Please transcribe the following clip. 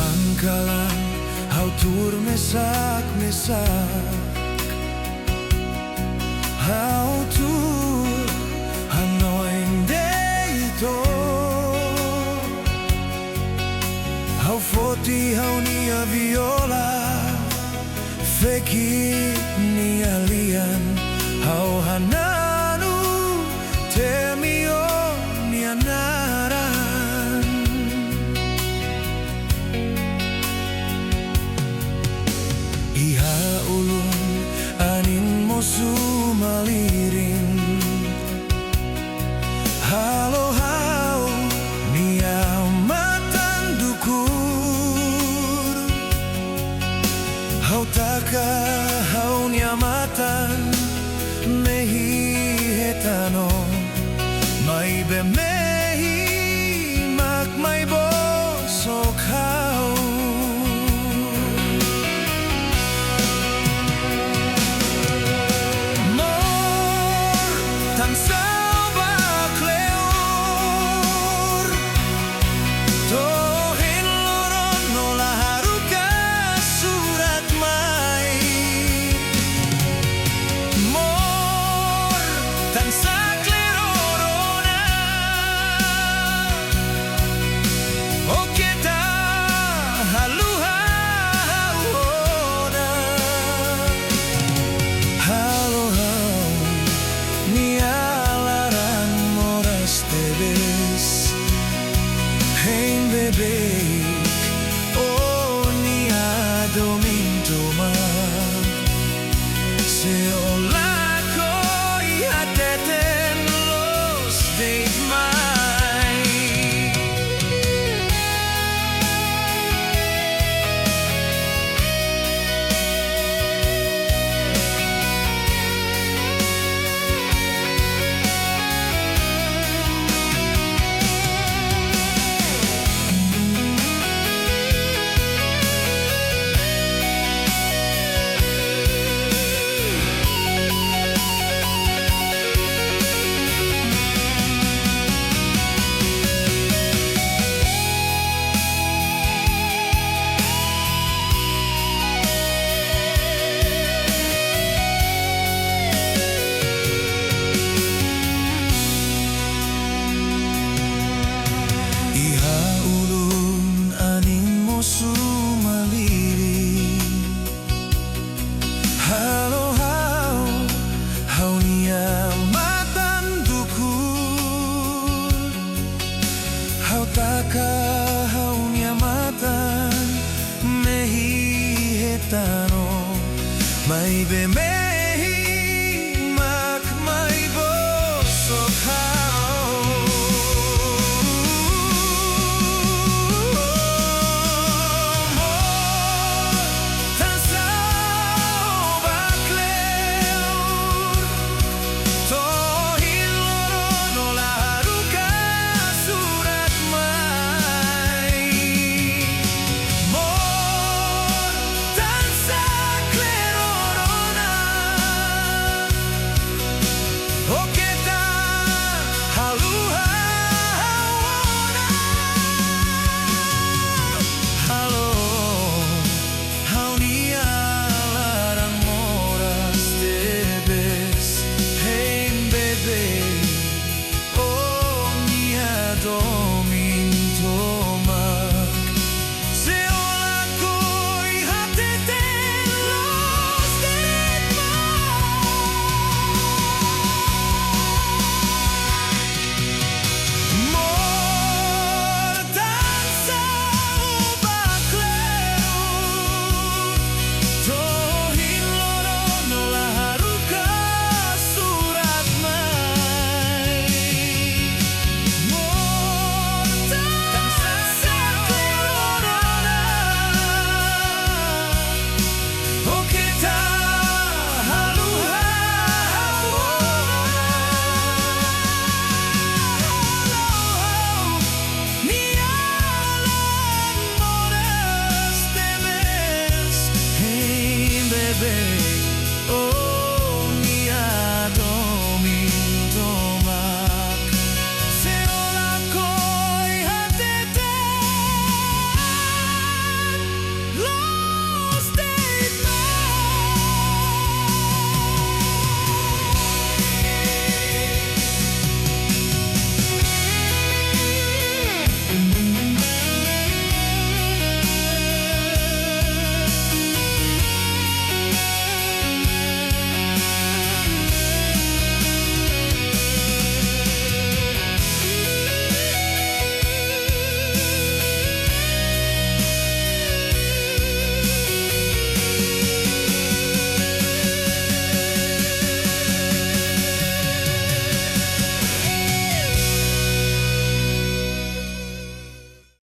Angkalan hau tur mesak-mesak, hau tur hanoin deito, hau foti hau nia viola, feki nia lian, hau hananu temio nia naran. Iha ulun anin mosu maliring, halo hau nia matan dukur, hau taka hau nia matan mehi hetano, mai be mehi mak mai bosok hau. Tansa O Ba Kleur, tohin loron nola haruka surat mai. Mor tansa klerorona, o kita haluha haona, halo hau nia larang moras tebes, hein bebe, oh nia domintoma, se ola koi hateten los date mai. Iha ulun anin mosu maliring, halo hau hau nia matan dukur, hau taka hau nia matan mehi hetano, mai be mehi mak mai bosok hau. Tansa O Ba Kleur, tohin loron nola haruka surat mai. Mor tansa klerorona, o kita haluha haona, halo hau nia larang moras tebes, hein bebe, oh nia domintoma, se ola koi hateten los date mai. Mor tansa O Ba Kleur, tohin loron nola haruka surat mai. Mor tansa klerorona, o kita haluha haona, halo nia larang moras tebes, hein bebe, oh